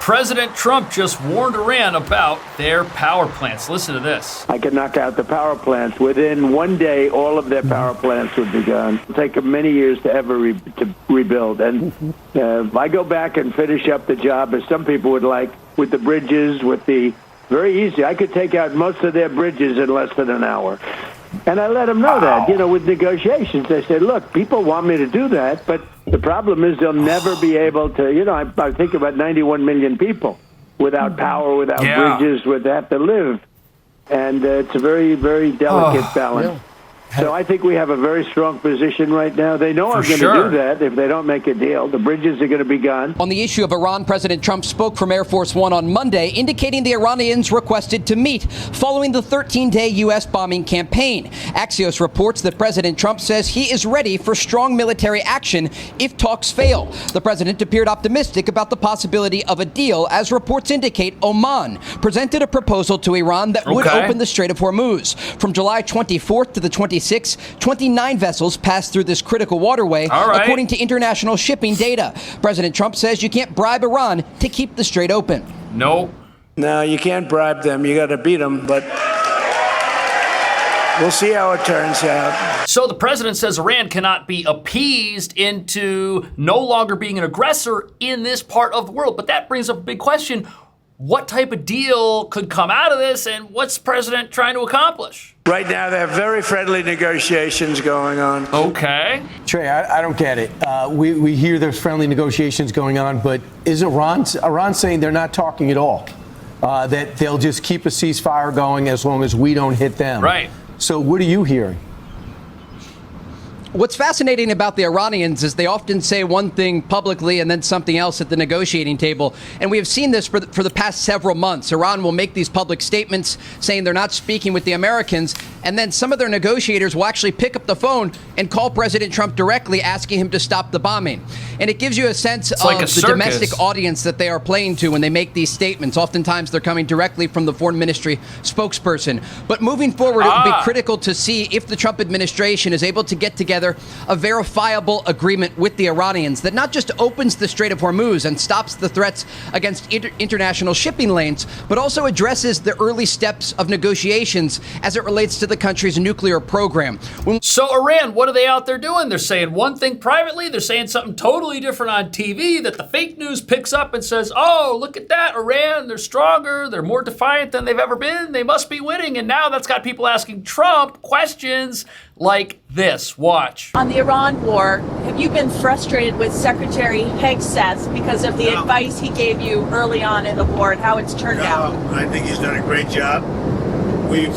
President Trump just warned Iran about their power plants. Listen to this. I could knock out the power plants. Within one day, all of their power plants would be gone. It'll take them many years to ever rebuild. And if I go back and finish up the job, as some people would like, with the bridges, very easy. I could take out most of their bridges in less than an hour. And I let them know that, with negotiations. They said, look, people want me to do that, but the problem is they'll never be able to, I think about 91 million people without power, without bridges, would have to live. And it's a very, very delicate balance. Yeah. So I think we have a very strong position right now. They know I'm going to do that if they don't make a deal. The bridges are going to be gone. On the issue of Iran, President Trump spoke from Air Force One on Monday, indicating the Iranians requested to meet following the 13-day U.S. bombing campaign. Axios reports that President Trump says he is ready for strong military action if talks fail. The president appeared optimistic about the possibility of a deal, as reports indicate Oman presented a proposal to Iran that would open the Strait of Hormuz. From July 24th to the 26th, 29 vessels passed through this critical waterway, according to international shipping data. President Trump says you can't bribe Iran to keep the strait open. No, you can't bribe them. You got to beat them, but we'll see how it turns out. So the president says Iran cannot be appeased into no longer being an aggressor in this part of the world. But that brings up a big question. What type of deal could come out of this, and what's the president trying to accomplish? Right now, there are very friendly negotiations going on. Okay. Trey, I don't get it. We hear there's friendly negotiations going on, but is Iran saying they're not talking at all? That they'll just keep a ceasefire going as long as we don't hit them? Right. So what are you hearing? What's fascinating about the Iranians is they often say one thing publicly and then something else at the negotiating table. And we have seen this for the past several months. Iran will make these public statements saying they're not speaking with the Americans. And then some of their negotiators will actually pick up the phone and call President Trump directly, asking him to stop the bombing. And it gives you a sense of the domestic audience that they are playing to when they make these statements. Oftentimes they're coming directly from the foreign ministry spokesperson. But moving forward, it will be critical to see if the Trump administration is able to get together a verifiable agreement with the Iranians that not just opens the Strait of Hormuz and stops the threats against international shipping lanes, but also addresses the early steps of negotiations as it relates to the country's nuclear program. So Iran, what are they out there doing? They're saying one thing privately. They're saying something totally different on TV that the fake news picks up and says, oh, look at that, Iran, they're stronger. They're more defiant than they've ever been. They must be winning. And now that's got people asking Trump questions like this. Watch. On the Iran war, have you been frustrated with Secretary Hegseth because of the advice he gave you early on in the war and how it's turned out? I think he's done a great job. We've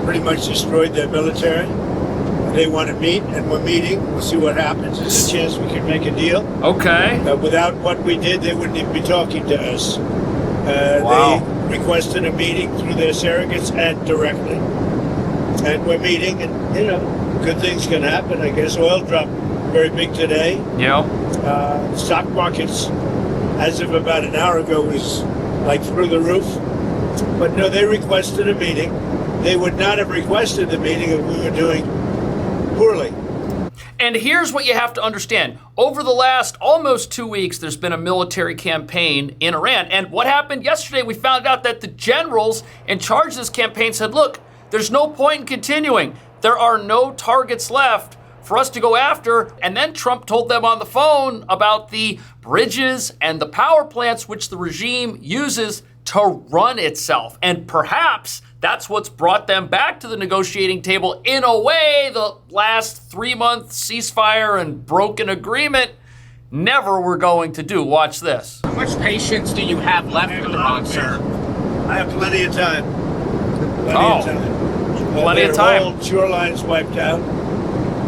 pretty much destroyed their military. They want to meet, and we're meeting. We'll see what happens. There's a chance we can make a deal. Okay. Without what we did, they wouldn't even be talking to us. They requested a meeting through their surrogates and directly. And we're meeting, and, good things can happen. I guess oil dropped very big today. Yeah. Stock markets, as of about an hour ago, was like through the roof. But no, they requested a meeting. They would not have requested the meeting if we were doing poorly. And here's what you have to understand. Over the last almost 2 weeks, there's been a military campaign in Iran. And what happened yesterday, we found out that the generals in charge of this campaign said, look, there's no point in continuing. There are no targets left for us to go after. And then Trump told them on the phone about the bridges and the power plants which the regime uses to run itself. And perhaps that's what's brought them back to the negotiating table. In a way, the last 3-month ceasefire and broken agreement never were going to do. Watch this. How much patience do you have left with Iran, sir? I have plenty of time. Plenty of time. All shorelines wiped out.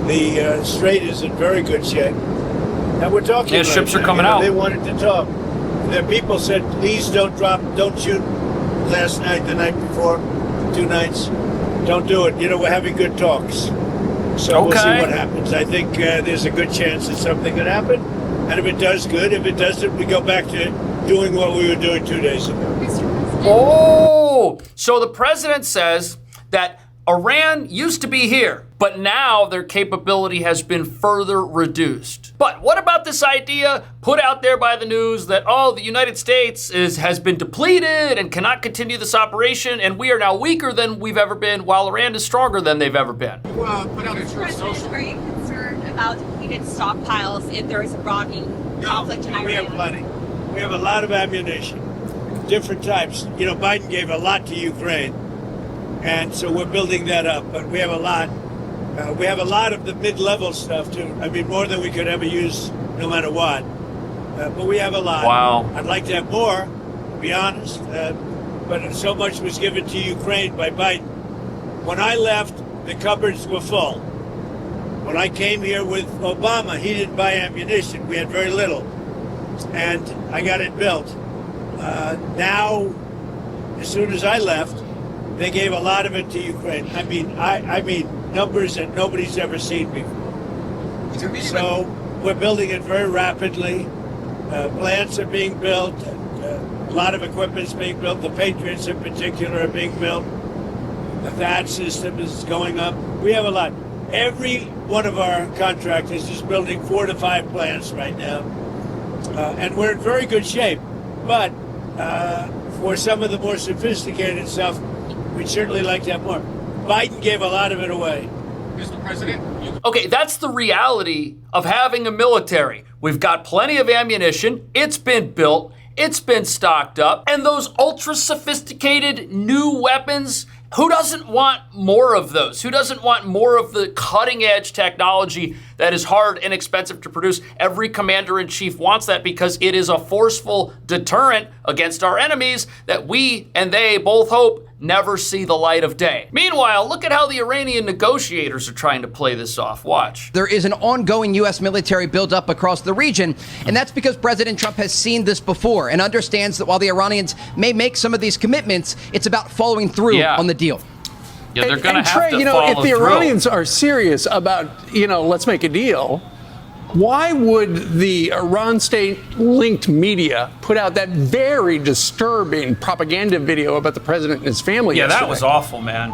The strait is in very good shape. And we're talking about ships are coming out. They wanted to talk. Their people said, please don't shoot last night, the night before, 2 nights. Don't do it. We're having good talks. So we'll see what happens. I think there's a good chance that something could happen. And if it does, good. If it doesn't, we go back to doing what we were doing 2 days ago. Oh, so the president says that Iran used to be here, but now their capability has been further reduced. But what about this idea put out there by the news that, oh, the United States has been depleted and cannot continue this operation, and we are now weaker than we've ever been, while Iran is stronger than they've ever been? Well, put out a social. Are you concerned about depleted stockpiles if there is a Iranian conflict in Iran? We have plenty. We have a lot of ammunition, different types. You know, Biden gave a lot to Ukraine, and so we're building that up. But we have a lot. We have a lot of the mid-level stuff, too. I mean, more than we could ever use, no matter what. But we have a lot. Wow. I'd like to have more, to be honest. But so much was given to Ukraine by Biden. When I left, the cupboards were full. When I came here with Obama, he didn't buy ammunition. We had very little. And I got it built. Now, as soon as I left, they gave a lot of it to Ukraine. I mean, numbers that nobody's ever seen before. So we're building it very rapidly. Plants are being built. A lot of equipment's being built. The Patriots in particular are being built. The THAAD system is going up. We have a lot. Every one of our contractors is building 4 to 5 plants right now. And we're in very good shape. But for some of the more sophisticated stuff, we'd certainly like to have more. Biden gave a lot of it away. Mr. President, Okay, that's the reality of having a military. We've got plenty of ammunition. It's been built. It's been stocked up. And those ultra sophisticated new weapons, who doesn't want more of those? Who doesn't want more of the cutting edge technology that is hard and expensive to produce? Every commander-in-chief wants that because it is a forceful deterrent against our enemies that we and they both hope never see the light of day. Meanwhile, look at how the Iranian negotiators are trying to play this off. Watch. There is an ongoing U.S. military buildup across the region, and that's because President Trump has seen this before and understands that while the Iranians may make some of these commitments, it's about following through on the deal. Yeah, they're going to have Trey, to you know, follow if the through. Iranians are serious about, let's make a deal, why would the Iran state-linked media put out that very disturbing propaganda video about the president and his family yesterday? That was awful, man.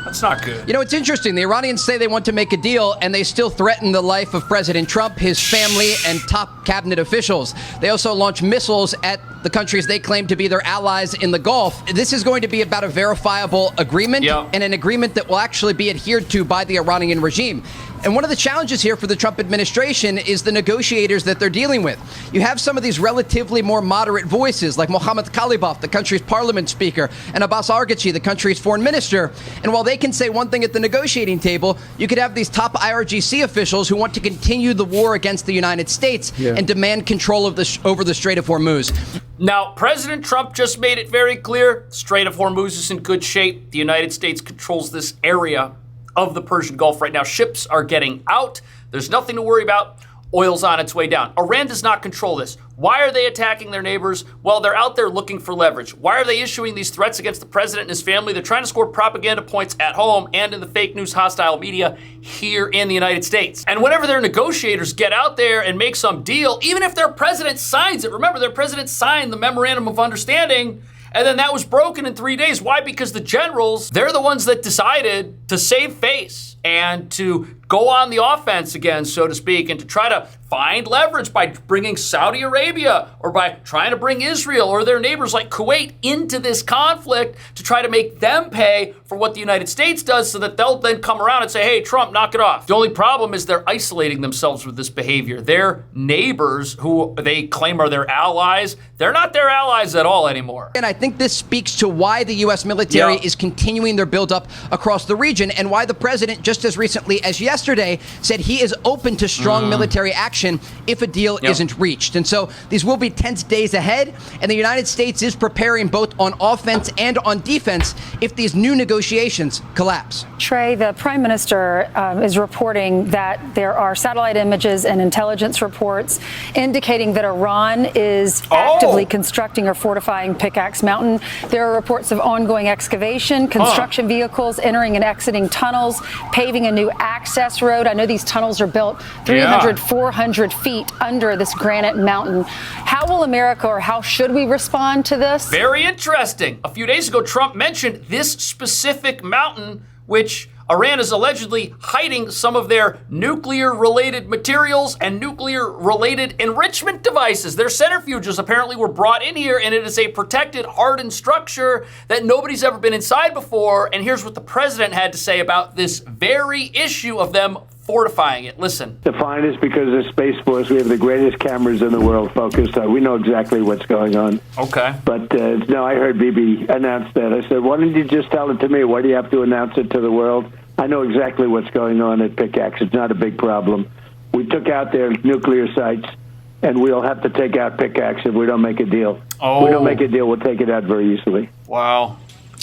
That's not good. You know, it's interesting. The Iranians say they want to make a deal, and they still threaten the life of President Trump, his family, and top cabinet officials. They also launch missiles at the countries they claim to be their allies in the Gulf. This is going to be about a verifiable agreement and an agreement that will actually be adhered to by the Iranian regime. And one of the challenges here for the Trump administration is the negotiators that they're dealing with. You have some of these relatively more moderate voices like Mohammad Khalibaf, the country's parliament speaker, and Abbas Araghchi, the country's foreign minister. And while they can say one thing at the negotiating table, you could have these top IRGC officials who want to continue the war against the United States and demand control of over the Strait of Hormuz. Now, President Trump just made it very clear, Strait of Hormuz is in good shape. The United States controls this area of the Persian Gulf right now. Ships are getting out. There's nothing to worry about. Oil's on its way down. Iran does not control this. Why are they attacking their neighbors? Well, they're out there looking for leverage. Why are they issuing these threats against the president and his family? They're trying to score propaganda points at home and in the fake news hostile media here in the United States. And whenever their negotiators get out there and make some deal, even if their president signs it, remember their president signed the memorandum of understanding, and then that was broken in 3 days. Why? Because the generals, they're the ones that decided to save face and to go on the offense again, so to speak, and to try to find leverage by bringing Saudi Arabia or by trying to bring Israel or their neighbors like Kuwait into this conflict to try to make them pay for what the United States does so that they'll then come around and say, hey, Trump, knock it off. The only problem is they're isolating themselves with this behavior. Their neighbors, who they claim are their allies, they're not their allies at all anymore. And I think this speaks to why the U.S. military is continuing their buildup across the region and why the president, just as recently as yesterday, said he is open to strong military action if a deal isn't reached. And so these will be tense days ahead, and the United States is preparing both on offense and on defense if these new negotiations collapse. Trey, the Prime Minister is reporting that there are satellite images and intelligence reports indicating that Iran is actively constructing or fortifying Pickaxe Mountain. There are reports of ongoing excavation, construction vehicles entering and exiting tunnels, paving a new access road. I know these tunnels are built 300, 400 feet under this granite mountain. How will America, or how should we respond to this? Very interesting. A few days ago, Trump mentioned this specific mountain, which Iran is allegedly hiding some of their nuclear-related materials and nuclear-related enrichment devices. Their centrifuges apparently were brought in here, and it is a protected, hardened structure that nobody's ever been inside before. And here's what the president had to say about this very issue of them fortifying it. Listen. The finest because of Space Force. We have the greatest cameras in the world focused on. We know exactly what's going on. Okay. But no, I heard Bibi announce that. I said, why didn't you just tell it to me? Why do you have to announce it to the world? I know exactly what's going on at Pickaxe. It's not a big problem. We took out their nuclear sites, and we'll have to take out Pickaxe if we don't make a deal. Oh. If we don't make a deal, we'll take it out very easily. Wow.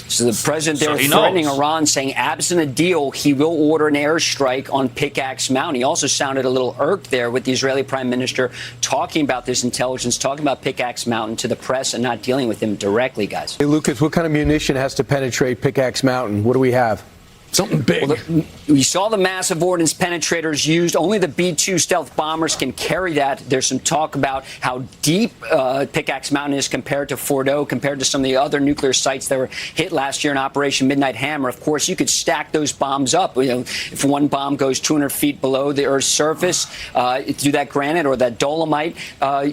So the president there threatening Iran, saying absent a deal, he will order an airstrike on Pickaxe Mountain. He also sounded a little irked there with the Israeli prime minister talking about this intelligence, talking about Pickaxe Mountain to the press and not dealing with him directly, guys. Hey, Lucas, what kind of munition has to penetrate Pickaxe Mountain? What do we have? Something big. Well, we saw the massive ordnance penetrators used. Only the B-2 stealth bombers can carry that. There's some talk about how deep Pickaxe Mountain is compared to Fordo, compared to some of the other nuclear sites that were hit last year in Operation Midnight Hammer. Of course, you could stack those bombs up. You know, if one bomb goes 200 feet below the Earth's surface through that granite or that dolomite,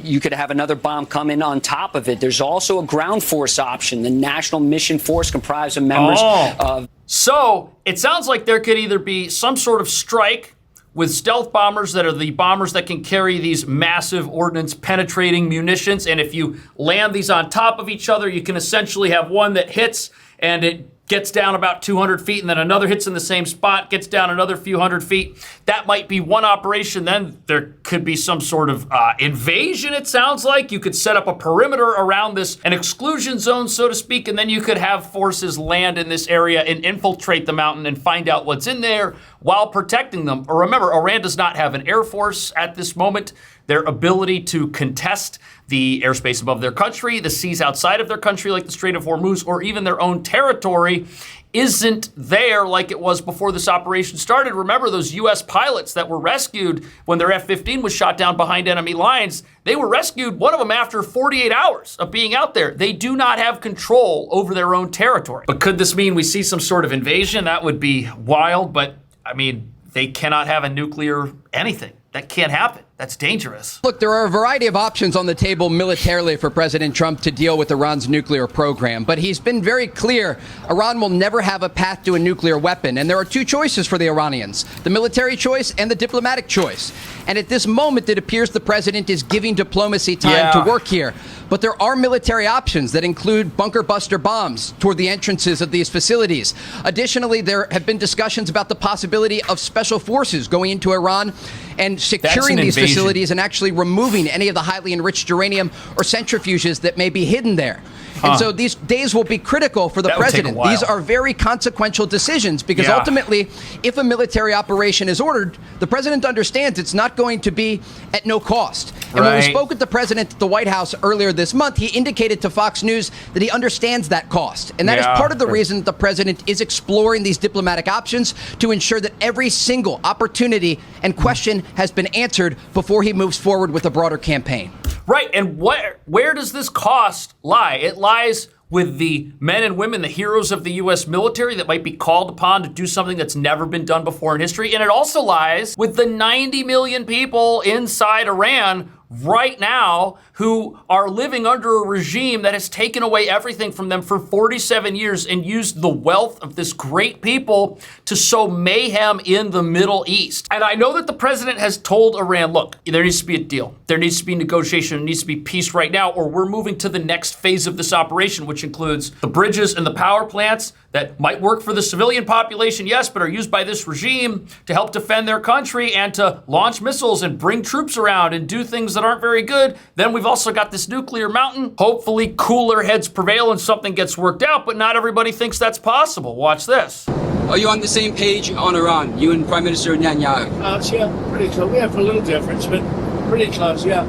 you could have another bomb come in on top of it. There's also a ground force option. The National Mission Force, comprised of members of... So it sounds like there could either be some sort of strike with stealth bombers that are the bombers that can carry these massive ordnance penetrating munitions. And if you land these on top of each other, you can essentially have one that hits and it gets down about 200 feet, and then another hits in the same spot, gets down another few hundred feet. That might be one operation. Then there could be some sort of invasion, it sounds like. You could set up a perimeter around this, an exclusion zone, so to speak, and then you could have forces land in this area and infiltrate the mountain and find out what's in there while protecting them. Or remember, Iran does not have an air force at this moment. Their ability to contest the airspace above their country, the seas outside of their country like the Strait of Hormuz, or even their own territory isn't there like it was before this operation started. Remember those U.S. pilots that were rescued when their F-15 was shot down behind enemy lines? They were rescued, one of them after 48 hours of being out there. They do not have control over their own territory. But could this mean we see some sort of invasion? That would be wild, but I mean, they cannot have a nuclear anything. That can't happen. That's dangerous. Look, there are a variety of options on the table militarily for President Trump to deal with Iran's nuclear program. But he's been very clear, Iran will never have a path to a nuclear weapon. And there are two choices for the Iranians, the military choice and the diplomatic choice. And at this moment, it appears the president is giving diplomacy time to work here. But there are military options that include bunker buster bombs toward the entrances of these facilities. Additionally, there have been discussions about the possibility of special forces going into Iran and securing these facilities and actually removing any of the highly enriched uranium or centrifuges that may be hidden there. And so these days will be critical for the president. These are very consequential decisions because ultimately, if a military operation is ordered, the president understands it's not going to be at no cost. And when we spoke with the president at the White House earlier this month, he indicated to Fox News that he understands that cost. And that is part of the reason the president is exploring these diplomatic options to ensure that every single opportunity and question has been answered before he moves forward with a broader campaign. Right, and where does this cost lie? It lies with the men and women, the heroes of the U.S. military that might be called upon to do something that's never been done before in history. And it also lies with the 90 million people inside Iran right now who are living under a regime that has taken away everything from them for 47 years and used the wealth of this great people to sow mayhem in the Middle East. And I know that the president has told Iran, look, there needs to be a deal. There needs to be negotiation. There needs to be peace right now, or we're moving to the next phase of this operation, which includes the bridges and the power plants that might work for the civilian population, yes, but are used by this regime to help defend their country and to launch missiles and bring troops around and do things that aren't very good. Then we've also got this nuclear mountain. Hopefully cooler heads prevail and something gets worked out, but not everybody thinks that's possible. Watch this. Are you on the same page on Iran, you and Prime Minister Netanyahu? Yeah, pretty close. We have a little difference, but pretty close, yeah.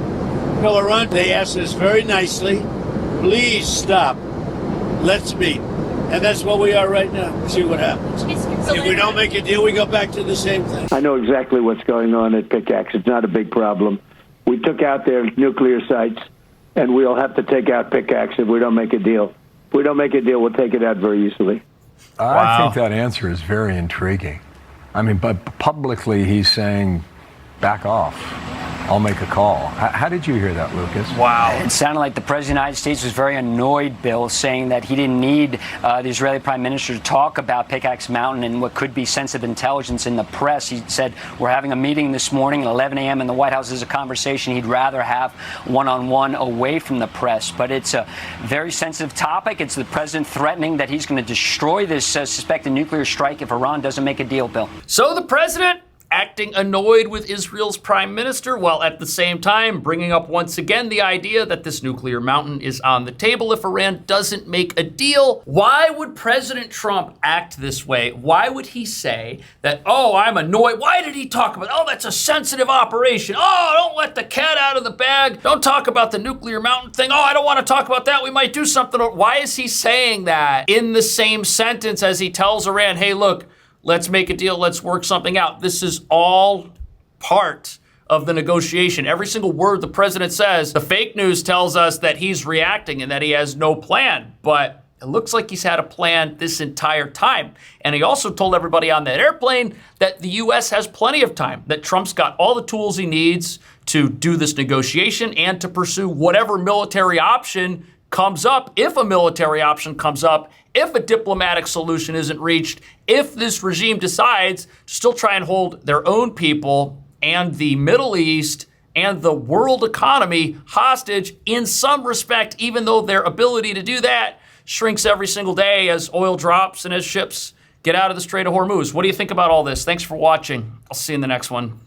No, Iran, they asked us very nicely, please stop. Let's meet. And that's what we are right now. See what happens. If we don't make a deal, we go back to the same thing. I know exactly what's going on at Pickaxe. It's not a big problem. We took out their nuclear sites, and we'll have to take out Pickaxe if we don't make a deal. If we don't make a deal, we'll take it out very easily. I think that answer is very intriguing. I mean, but publicly he's saying, back off. I'll make a call. How did you hear that, Lucas? Wow. It sounded like the President of the United States was very annoyed, Bill, saying that he didn't need the Israeli Prime Minister to talk about Pickaxe Mountain and what could be sensitive intelligence in the press. He said, we're having a meeting this morning at 11 a.m. in the White House. There's a conversation he'd rather have one-on-one away from the press. But it's a very sensitive topic. It's the president threatening that he's going to destroy this suspected nuclear strike if Iran doesn't make a deal, Bill. So the president acting annoyed with Israel's prime minister, while at the same time bringing up once again the idea that this nuclear mountain is on the table if Iran doesn't make a deal. Why would President Trump act this way? Why would he say that, oh, I'm annoyed? Why did he talk about, oh, that's a sensitive operation. Oh, don't let the cat out of the bag. Don't talk about the nuclear mountain thing. Oh, I don't want to talk about that. We might do something. Why is he saying that in the same sentence as he tells Iran, hey, look, let's make a deal. Let's work something out. This is all part of the negotiation. Every single word the president says, the fake news tells us that he's reacting and that he has no plan. But it looks like he's had a plan this entire time. And he also told everybody on that airplane that the U.S. has plenty of time, that Trump's got all the tools he needs to do this negotiation and to pursue whatever military option comes up, if a military option comes up, if a diplomatic solution isn't reached, if this regime decides to still try and hold their own people and the Middle East and the world economy hostage in some respect, even though their ability to do that shrinks every single day as oil drops and as ships get out of the Strait of Hormuz. What do you think about all this? Thanks for watching. I'll see you in the next one.